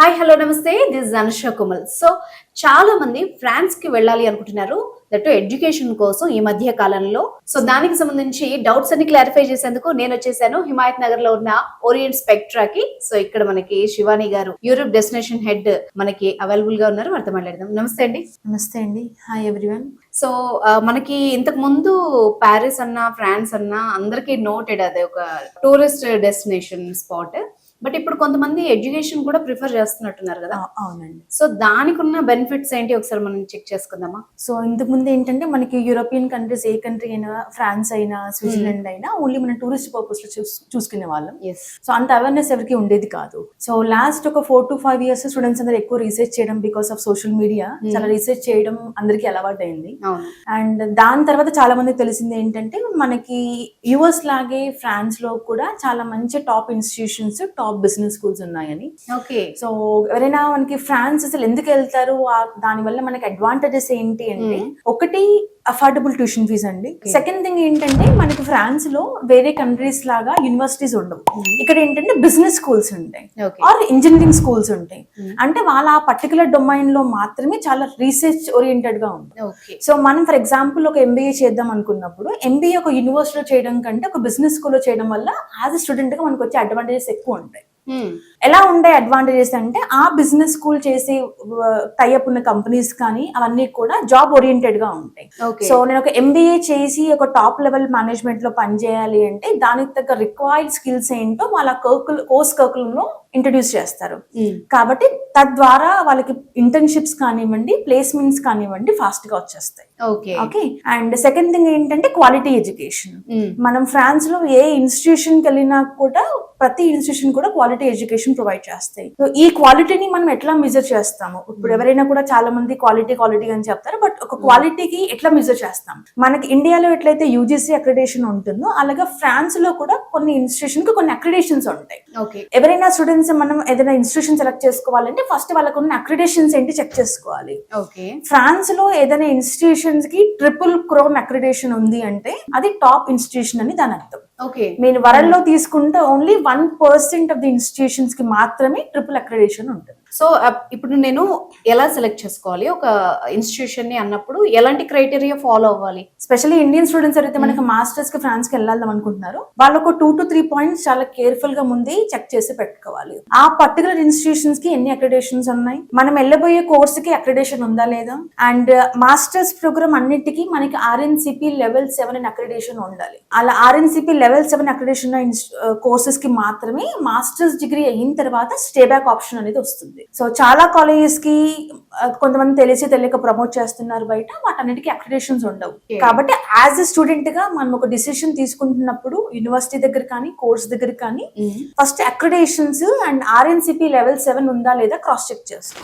Hi hello నమస్తే this is Anusha కుమల్. So చాలా మంది ఫ్రాన్స్ కి వెళ్ళాలి అనుకుంటున్నారు, దట్ ఎడ్యుకేషన్ కోసం ఈ మధ్య కాలంలో. సో దానికి సంబంధించి డౌట్స్ అన్ని క్లారిఫై చేసేందుకు నేను వచ్చేసాను హిమాయత్ నగర్ లో ఉన్న ఓరియంట్ స్పెక్ట్రాకి. సో ఇక్కడ మనకి శివాని గారు, యూరోప్ డెస్టినేషన్ హెడ్, మనకి అవైలబుల్ గా ఉన్నారు. వారితో మాట్లాడదాం. నమస్తే అండి. నమస్తే అండి. Hi everyone. సో మనకి ఇంతకు ముందు ప్యారిస్ అన్నా ఫ్రాన్స్ అన్నా అందరికి నోటెడ్ అది ఒక టూరిస్ట్ డెస్టినేషన్ స్పాట్. బట్ ఇప్పుడు కొంతమంది ఎడ్యుకేషన్ కూడా ప్రిఫర్ చేస్తున్నట్టున్నారు కదా. అవునండి. సో దానికి ఉన్న బెనిఫిట్స్ ఏంటి ఒకసారి మనం చెక్ చేసుకుందామా. సో ఇంతకు ముందు ఏంటంటే మనకి యూరోపియన్ కంట్రీస్ ఏ కంట్రీ అయినా, ఫ్రాన్స్ అయినా, స్విట్జర్లాండ్ అయినా ఓన్లీ మన టూరిస్ట్ పర్పస్ లో చూసుకునే వాళ్ళం. సో అంత అవేర్నెస్ ఎవరికి ఉండేది కాదు. సో లాస్ట్ ఒక 4 to 5 years స్టూడెంట్స్ అందరూ ఎక్కువ రీసెర్చ్ చేయడం, బికాస్ ఆఫ్ సోషల్ మీడియా చాలా రీసెర్చ్ చేయడం అందరికి అలవాటు అయింది. అండ్ దాని తర్వాత చాలా మందికి తెలిసింది ఏంటంటే మనకి యుఎస్ లాగే ఫ్రాన్స్ లో కూడా చాలా మంచి top institutions, top business schools ఉన్నాయని. ఓకే. సో ఎవరైనా మనకి ఫ్రాన్స్ అసలు ఎందుకు వెళ్తారు, దాని వల్ల మనకి అడ్వాంటేజెస్ ఏంటి అంటే, ఒకటి అఫోర్డబుల్ ట్యూషన్ ఫీజ్ అండి. సెకండ్ థింగ్ ఏంటంటే మనకి ఫ్రాన్స్ లో వేరే కంట్రీస్ లాగా యూనివర్సిటీస్ ఉండవు. ఇక్కడ ఏంటంటే బిజినెస్ స్కూల్స్ ఉంటాయి ఆర్ ఇంజనీరింగ్ స్కూల్స్ ఉంటాయి. అంటే వాళ్ళ ఆ పర్టికులర్ డొమైన్ లో మాత్రమే చాలా రీసెర్చ్ ఓరియంటెడ్ గా ఉంటుంది. సో మనం ఫర్ ఎగ్జాంపుల్ ఒక ఎంబీఏ చేద్దాం అనుకున్నప్పుడు, ఎంబీఏ ఒక యూనివర్సిటీలో చేయడం కంటే ఒక బిజినెస్ స్కూల్లో చేయడం వల్ల యాజ్ అ స్టూడెంట్ గా మనకు వచ్చే అడ్వాంటేజెస్ ఎక్కువ ఉంటాయి. ఎలా ఉండే అడ్వాంటేజెస్ అంటే, ఆ బిజినెస్ స్కూల్ చేసే టైఅప్ ఉన్న కంపెనీస్ కానీ అవన్నీ కూడా జాబ్ ఓరియంటెడ్ గా ఉంటాయి. సో నేను ఒక ఎంబీఏ చేసి ఒక టాప్ లెవెల్ మేనేజ్మెంట్ లో పనిచేయాలి అంటే దానికి తగ్గ రిక్వైర్డ్ స్కిల్స్ ఏంటో వాళ్ళ కోర్స్ కరికులం లో ఇంట్రడ్యూస్ చేస్తారు. కాబట్టి తద్వారా వాళ్ళకి ఇంటర్న్షిప్స్ కానివ్వండి, ప్లేస్మెంట్స్ కానివ్వండి ఫాస్ట్ గా వచ్చేస్తాయి. ఓకే. అండ్ సెకండ్ థింగ్ ఏంటంటే క్వాలిటీ ఎడ్యుకేషన్. మనం ఫ్రాన్స్ లో ఏ ఇన్స్టిట్యూషన్ కి వెళ్ళినా కూడా ప్రతి ఇన్స్టిట్యూషన్ కూడా క్వాలిటీ ఎడ్యుకేషన్ ప్రొవైడ్ చేస్తాయి. సో ఈ క్వాలిటీని మనం ఎట్లా మెజర్ చేస్తాము? ఇప్పుడు ఎవరైనా కూడా చాలా మంది క్వాలిటీ అని చెప్తారు, బట్ ఒక క్వాలిటీకి ఎట్లా మెజర్ చేస్తాం? మనకి ఇండియాలో ఎట్లయితే యూజీసీ అక్రిడేషన్ ఉంటుందో, అలాగే ఫ్రాన్స్ లో కూడా కొన్ని ఇన్స్టిట్యూషన్ కి కొన్ని అక్రిడేషన్స్ ఉంటాయి. ఎవరైనా స్టూడెంట్స్ మనం ఏదైనా ఇన్స్టిట్యూషన్ సెలెక్ట్ చేసుకోవాలంటే ఫస్ట్ వాళ్ళకు ఉన్న అక్రిడేషన్స్ ఏంటి చెక్ చేసుకోవాలి. ఫ్రాన్స్ లో ఏదైనా ఇన్స్టిట్యూషన్స్ కి ట్రిపుల్ క్రోమ్ అక్రిడేషన్ ఉంది అంటే అది టాప్ ఇన్స్టిట్యూషన్ అని దాని అర్థం. మీరు వరల్డ్ లో తీసుకుంటే ఓన్లీ 1% ఆఫ్ ది ఇన్స్టిట్యూషన్స్ కి మాత్రమే ట్రిపుల్ అక్రిడేషన్ ఉంటుంది. సో ఇప్పుడు నేను ఎలా సెలెక్ట్ చేసుకోవాలి ఒక ఇన్స్టిట్యూషన్ ని అన్నప్పుడు? ఎలాంటి క్రైటీరియా ఫాలో అవ్వాలి? స్పెషల్లీ ఇండియన్ స్టూడెంట్స్ అయితే మనకి మాస్టర్స్ కి ఫ్రాన్స్ కి వెళ్ళాలి అనుకుంటున్నారు, వాళ్ళు ఒక 2 to 3 పాయింట్స్ చాలా కేర్ఫుల్ గా ముందే చెక్ చేసి పెట్టుకోవాలి. ఆ పర్టికులర్ ఇన్స్టిట్యూషన్స్ కి ఎన్ని అక్రిడేషన్స్ ఉన్నాయి, మనం వెళ్ళబోయే కోర్స్ కి అక్రిడేషన్ ఉందా లేదా, అండ్ మాస్టర్స్ ప్రోగ్రామ్ అన్నిటికీ మనకి RNCP లెవెల్ 7 అని అక్రిడేషన్ ఉండాలి. అలా RNCP లెవెల్ 7 అక్రిడేషన్ కోర్సెస్ కి మాత్రమే మాస్టర్స్ డిగ్రీ అయిన తర్వాత స్టే బ్యాక్ ఆప్షన్ అనేది వస్తుంది. సో చాలా కాలేజెస్ కి కొంతమంది తెలియక ప్రమోట్ చేస్తున్నారు బయట, వాటన్నిటికీ అక్రిడేషన్స్ ఉండవు. కాబట్టి యాజ్ ఎ స్టూడెంట్ గా మనం ఒక డిసిషన్ తీసుకుంటున్నప్పుడు యూనివర్సిటీ దగ్గర కానీ కోర్స్ దగ్గర కానీ first accreditations and RNCP level 7 ఉందా లేదా క్రాస్ చెక్ చేస్తాం.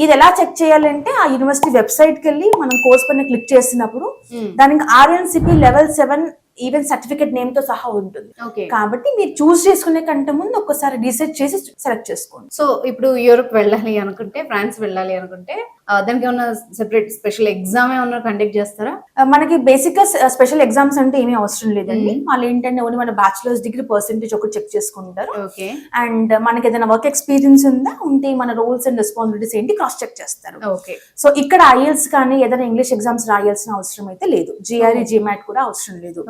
ఇది ఎలా చెక్ చేయాలంటే, ఆ యూనివర్సిటీ వెబ్సైట్ కి వెళ్ళి మనం కోర్స్ పైన క్లిక్ చేసినప్పుడు దానికి RNCP level 7 even certificate name తో సహా ఉంటుంది. కాబట్టి మీరు చూస్ చేసుకునే కంటే ముందు ఒక్కసారి రీసెర్చ్ చేసి సెలెక్ట్ చేసుకోండి. సో ఇప్పుడు యూరోప్ వెళ్ళాలి అనుకుంటే, ఫ్రాన్స్ వెళ్ళాలి అనుకుంటే దానికి ఏమన్నా సెపరేట్ స్పెషల్ ఎగ్జామ్ ఏమన్నా కండక్ట్ చేస్తారా? మనకి బేసిక్ గా స్పెషల్ ఎగ్జామ్స్ అంటే ఏమీ అవసరం లేదండి. వాళ్ళు ఏంటంటే ఓన్లీ మన బ్యాచులర్స్ డిగ్రీ పర్సెంటేజ్ ఒకటి చెక్ చేసుకుంటారు. అండ్ మనకి ఏదైనా వర్క్ ఎక్స్పీరియన్స్ ఉంటే మన రోల్స్ అండ్ రెస్పాన్సిబిలిటీస్ ఏంటి క్రాస్ చెక్ చేస్తారు. సో ఇక్కడ IELTS కానీ ఏదైనా ఇంగ్లీష్ ఎగ్జామ్స్ రాయాల్సిన అవసరం అయితే లేదు. GRE GMAT కూడా అవసరం లేదు.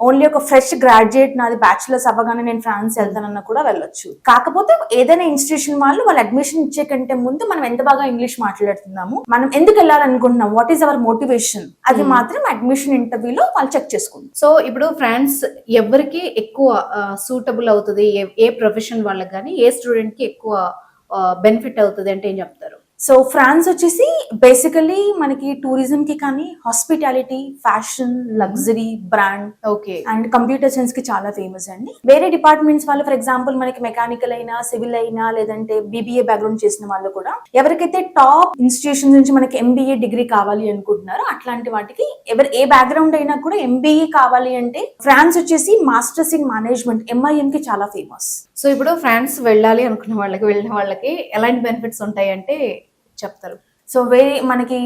ఓన్లీ ఒక ఫ్రెష్ గ్రాడ్యుయేట్, నాది బ్యాచులర్స్ అవ్వగానే నేను ఫ్రాన్స్ వెళ్తానన్నా కూడా వెళ్ళొచ్చు. కాకపోతే ఏదైనా ఇన్స్టిట్యూషన్ వాళ్ళు అడ్మిషన్ ఇచ్చే కంటే ముందు మనం ఎంత బాగా ఇంగ్లీష్ మాట్లాడుతున్నాము, మనం ఎందుకు వెళ్ళాలనుకుంటున్నాం, వాట్ ఈస్ అవర్ మోటివేషన్, అది మాత్రం అడ్మిషన్ ఇంటర్వ్యూలో వాళ్ళు చెక్ చేసుకుంటాం. సో ఇప్పుడు ఫ్రాన్స్ ఎవరికి ఎక్కువ సూటబుల్ అవుతుంది, ఏ ప్రొఫెషన్ వాళ్ళకి కానీ ఏ స్టూడెంట్ కి ఎక్కువ బెనిఫిట్ అవుతుంది అంటే ఏం చెప్తారు? సో ఫ్రాన్స్ వచ్చేసి బేసికలీ మనకి టూరిజం కి కానీ, hospitality, fashion, luxury, brand and computer science కి చాలా ఫేమస్ అండి. వేరే డిపార్ట్మెంట్స్ వాళ్ళు ఫర్ ఎగ్జాంపుల్ మనకి మెకానికల్ అయినా, సివిల్ అయినా, లేదంటే BBA బ్యాక్గ్రౌండ్ చేసిన వాళ్ళు కూడా ఎవరికైతే టాప్ ఇన్స్టిట్యూషన్ నుంచి మనకి MBA డిగ్రీ కావాలి అనుకుంటున్నారో అట్లాంటి వాటికి ఏ బ్యాక్గ్రౌండ్ అయినా కూడా MBA కావాలి అంటే ఫ్రాన్స్ వచ్చేసి మాస్టర్స్ ఇన్ మేనేజ్మెంట్ MIM కి చాలా ఫేమస్. సో ఇప్పుడు ఫ్రాన్స్ వెళ్ళాలి అనుకున్న వెళ్ళిన వాళ్ళకి ఎలాంటి బెనిఫిట్స్ ఉంటాయి అంటే చెప్తారు? సో వేరే మనకి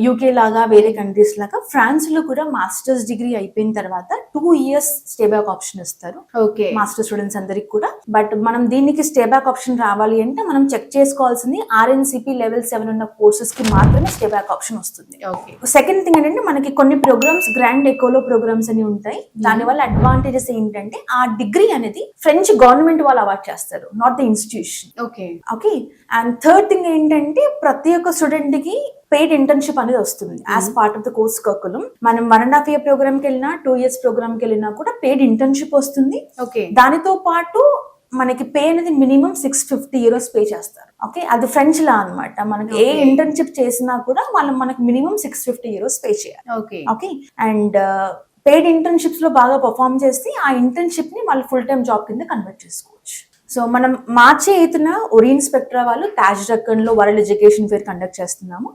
యూకే లాగా వేరే కంట్రీస్ లాగా ఫ్రాన్స్ లో కూడా మాస్టర్స్ డిగ్రీ అయిపోయిన తర్వాత 2 years స్టే బ్యాక్ ఆప్షన్ ఇస్తారు ఓకే మాస్టర్ స్టూడెంట్స్ అందరికి కూడా. బట్ మనం దీనికి స్టే బ్యాక్ ఆప్షన్ రావాలి అంటే మనం చెక్ చేసుకోవాల్సింది RNCP లెవెల్ 7 ఉన్న కోర్సెస్ కి మాత్రమే స్టే బ్యాక్ ఆప్షన్ వస్తుంది. ఓకే సెకండ్ థింగ్ ఏంటంటే మనకి కొన్ని ప్రోగ్రామ్స్ గ్రాండ్ ఎకోలో ప్రోగ్రామ్స్ అని ఉంటాయి. దానివల్ల అడ్వాంటేజెస్ ఏంటంటే ఆ డిగ్రీ అనేది ఫ్రెంచ్ గవర్నమెంట్ వాళ్ళు అవార్డ్ చేస్తారు, not the institution. Okay okay. And third thing ఏంటంటే ప్రతి ఒక్క స్టూడెంట్ కి పెయిడ్ ఇంటర్న్షిప్ అనేది వస్తుంది as part of the course curriculum. మనం 1.5 year ప్రోగ్రామ్ కి వెళ్ళినా 2 years ప్రోగ్రామ్ కి వెళ్ళినా కూడా పెయిడ్ ఇంటర్న్షిప్ వస్తుంది. ఓకే దానితో పాటు మనకి పే అనేది మినిమం 650 euros పే చేస్తారు. ఓకే, అది ఫ్రెంచ్ లా అన్నమాట. మనకి ఏ Okay. ఇంటర్న్షిప్ చేసినా కూడా వాళ్ళు మనకి మినిమం 650 euros పే చేయాలి. Okay okay. And paid internships లో బాగా పర్ఫార్మ్ చేసి ఆ ఇంటర్న్షిప్ ని వాళ్ళు ఫుల్ టైమ్ జాబ్ కింద కన్వర్ట్ చేసుకోవచ్చు. సో మనం మార్చి 8న ఒరియన్ స్పెక్ట్రా వాళ్ళు తాజ్ డక్కన్ లో వరల్డ్ ఎడ్యుకేషన్ ఫేర్ కండక్ట్ చేస్తున్నాము.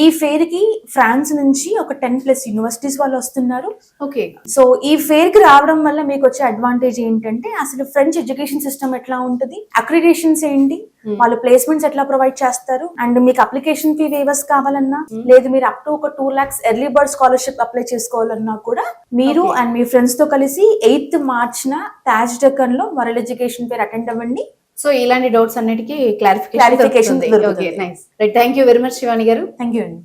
ఈ ఫేర్ కి ఫ్రాన్స్ నుంచి ఒక 10+ యూనివర్సిటీస్ వాళ్ళు వస్తున్నారు. ఓకే సో ఈ ఫేర్ కి రావడం వల్ల మీకు వచ్చే అడ్వాంటేజ్ ఏంటంటే అసలు ఫ్రెంచ్ ఎడ్యుకేషన్ సిస్టమ్ ఎట్లా ఉంటుంది, అక్రిడేషన్స్ ఏంటి, వాళ్ళు ప్లేస్మెంట్స్ ఎట్లా ప్రొవైడ్ చేస్తారు, అండ్ మీకు అప్లికేషన్ ఫీ వేవర్స్ కావాలన్నా లేదు మీరు అప్ టు ఒక 2 lakhs early bird scholarship apply చేసుకోవాలన్నా కూడా మీరు Okay. అండ్ మీ ఫ్రెండ్స్ తో కలిసి 8th Marchన తాజ్ డక్కన్ లో వరల్డ్ ఎడ్యుకేషన్ ఫేర్ అటెండ్ అవ్వండి. సో ఇలాంటి డౌట్స్ అన్నిటికీ Clarification క్లారిఫికేషన్ దొరుకుతుంది. Okay nice right thank you very much Shivani గారు. థ్యాంక్ యూ అండి.